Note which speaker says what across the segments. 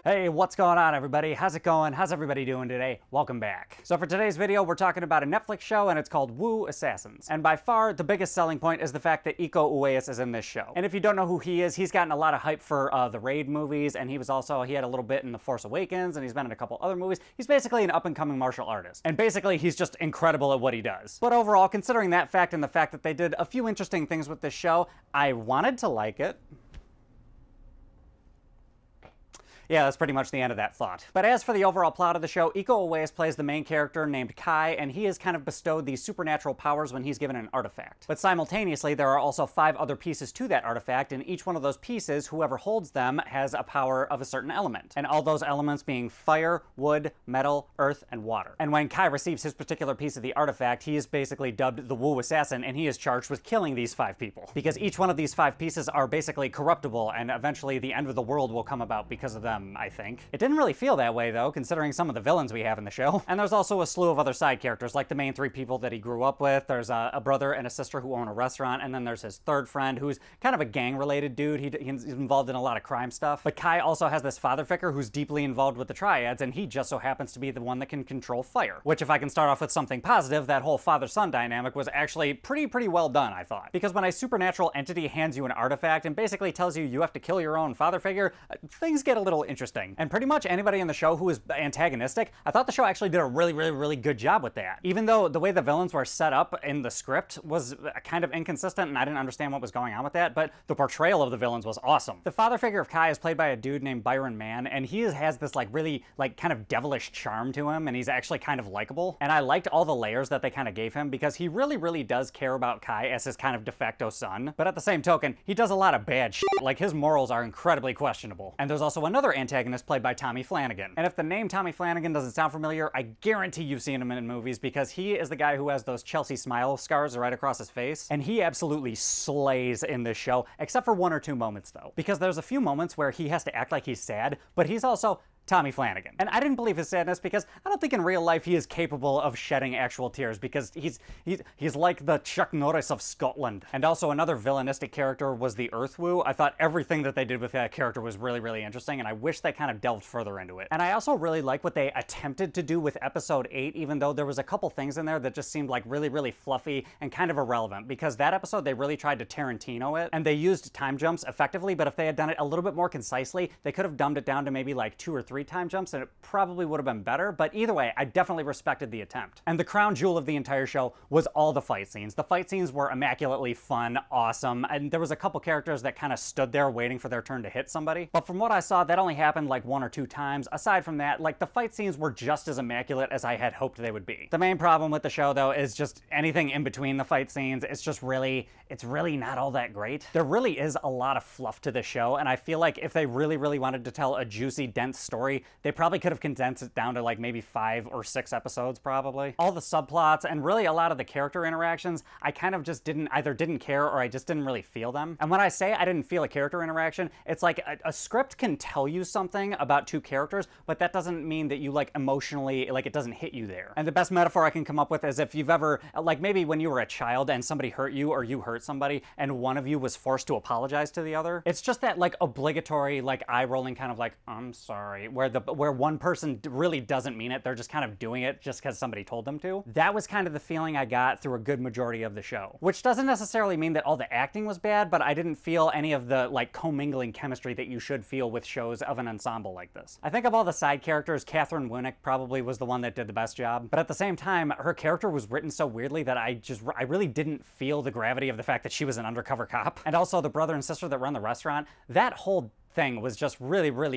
Speaker 1: Hey, what's going on, everybody? How's it going? How's everybody doing today? Welcome back. So for today's video, we're talking about a Netflix show, and it's called Wu Assassins. And by far, the biggest selling point is the fact that Iko Uwais is in this show. And if you don't know who he is, he's gotten a lot of hype for the Raid movies, and he had a little bit in The Force Awakens, and he's been in a couple other movies. He's basically an up-and-coming martial artist. And basically, he's just incredible at what he does. But overall, considering that fact and the fact that they did a few interesting things with this show, I wanted to like it. Yeah, that's pretty much the end of that thought. But as for the overall plot of the show, Iko Uwais plays the main character named Kai, and he is kind of bestowed these supernatural powers when he's given an artifact. But simultaneously, there are also 5 other pieces to that artifact, and each one of those pieces, whoever holds them, has a power of a certain element. And all those elements being fire, wood, metal, earth, and water. And when Kai receives his particular piece of the artifact, he is basically dubbed the Wu Assassin, and he is charged with killing these 5 people. Because each one of these 5 pieces are basically corruptible, and eventually the end of the world will come about because of them, I think. It didn't really feel that way, though, considering some of the villains we have in the show. And there's also a slew of other side characters, like the main 3 people that he grew up with. There's a brother and a sister who own a restaurant, and then there's his 3rd friend, who's kind of a gang-related dude. He's involved in a lot of crime stuff. But Kai also has this father figure who's deeply involved with the Triads, and he just so happens to be the one that can control fire. Which, if I can start off with something positive, that whole father-son dynamic was actually pretty well done, I thought. Because when a supernatural entity hands you an artifact and basically tells you you have to kill your own father figure, things get a little interesting. And pretty much anybody in the show who is antagonistic, I thought the show actually did a really good job with that. Even though the way the villains were set up in the script was kind of inconsistent and I didn't understand what was going on with that, but the portrayal of the villains was awesome. The father figure of Kai is played by a dude named Byron Mann, and he has this really kind of devilish charm to him, and he's actually kind of likable. And I liked all the layers that they kind of gave him because he really does care about Kai as his kind of de facto son. But at the same token, he does a lot of bad shit. Like, his morals are incredibly questionable. And there's also another antagonist played by Tommy Flanagan. And if the name Tommy Flanagan doesn't sound familiar, I guarantee you've seen him in movies because he is the guy who has those Chelsea smile scars right across his face. And he absolutely slays in this show, except for 1 or 2 moments though. Because there's a few moments where he has to act like he's sad, but he's also Tommy Flanagan. And I didn't believe his sadness because I don't think in real life he is capable of shedding actual tears because he's like the Chuck Norris of Scotland. And also another villainistic character was the Earthwu. I thought everything that they did with that character was really interesting, and I wish they kind of delved further into it. And I also really like what they attempted to do with episode 8, even though there was a couple things in there that just seemed like really fluffy and kind of irrelevant, because that episode they really tried to Tarantino it, and they used time jumps effectively, but if they had done it a little bit more concisely, they could have dumbed it down to maybe like 2 or 3 time jumps, and it probably would have been better. But either way, I definitely respected the attempt. And the crown jewel of the entire show was all the fight scenes. The fight scenes were immaculately fun, awesome, and there was a couple characters that kind of stood there waiting for their turn to hit somebody. But from what I saw, that only happened like 1 or 2 times. Aside from that, like, the fight scenes were just as immaculate as I had hoped they would be. The main problem with the show, though, is just anything in between the fight scenes. It's really not all that great. There really is a lot of fluff to the show, and I feel like if they really wanted to tell a juicy, dense story, they probably could have condensed it down to like maybe 5 or 6 episodes, probably. All the subplots and really a lot of the character interactions, I kind of just either didn't care or I just didn't really feel them. And when I say I didn't feel a character interaction, it's like a script can tell you something about 2 characters, but that doesn't mean that you like emotionally, like, it doesn't hit you there. And the best metaphor I can come up with is if you've ever, like, maybe when you were a child and somebody hurt you or you hurt somebody and one of you was forced to apologize to the other. It's just that like obligatory, like, eye-rolling kind of like, I'm sorry, where one person really doesn't mean it, they're just kind of doing it just because somebody told them to. That was kind of the feeling I got through a good majority of the show. Which doesn't necessarily mean that all the acting was bad, but I didn't feel any of the like commingling chemistry that you should feel with shows of an ensemble like this. I think of all the side characters, Catherine Winnick probably was the one that did the best job, but at the same time, her character was written so weirdly that I really didn't feel the gravity of the fact that she was an undercover cop. And also the brother and sister that run the restaurant, that whole thing was just really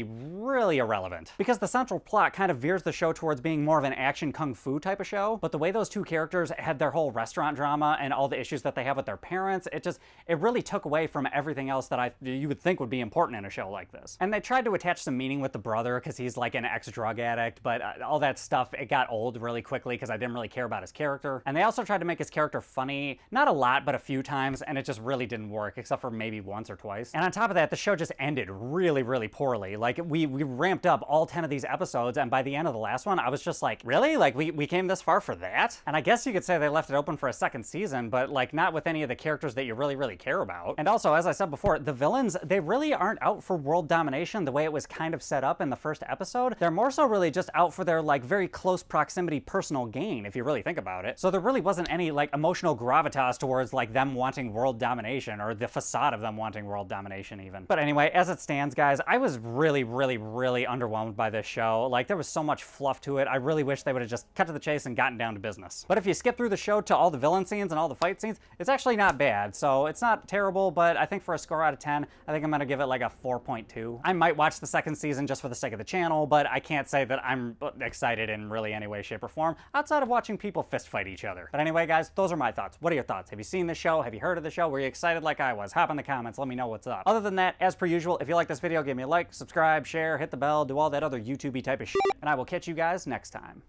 Speaker 1: irrelevant. Because the central plot kind of veers the show towards being more of an action kung fu type of show, but the way those 2 characters had their whole restaurant drama and all the issues that they have with their parents, it really took away from everything else that you would think would be important in a show like this. And they tried to attach some meaning with the brother because he's like an ex-drug addict, but all that stuff, it got old really quickly because I didn't really care about his character. And they also tried to make his character funny, not a lot, but a few times, and it just really didn't work, except for maybe once or twice. And on top of that, the show just ended really, really poorly. Like, we ramped up all 10 of these episodes, and by the end of the last one, I was just like, really? Like, we came this far for that? And I guess you could say they left it open for a second season, but like, not with any of the characters that you really, really care about. And also, as I said before, the villains, they really aren't out for world domination the way it was kind of set up in the first episode. They're more so really just out for their like very close proximity personal gain, if you really think about it. So there really wasn't any like emotional gravitas towards like them wanting world domination, or the facade of them wanting world domination even. But anyway, as it stands, guys, I was really, really, really underwhelmed by this show. Like, there was so much fluff to it. I really wish they would have just cut to the chase and gotten down to business. But if you skip through the show to all the villain scenes and all the fight scenes, it's actually not bad. So it's not terrible, but I think for a score out of 10, I think I'm gonna give it like a 4.2. I might watch the second season just for the sake of the channel, but I can't say that I'm excited in really any way, shape, or form outside of watching people fist fight each other. But anyway, guys, those are my thoughts. What are your thoughts? Have you seen the show? Have you heard of the show? Were you excited like I was? Hop in the comments, let me know what's up. Other than that, as per usual, if you like this video, give me a like, subscribe, share, hit the bell, do all that other YouTube-y type of shit, and I will catch you guys next time.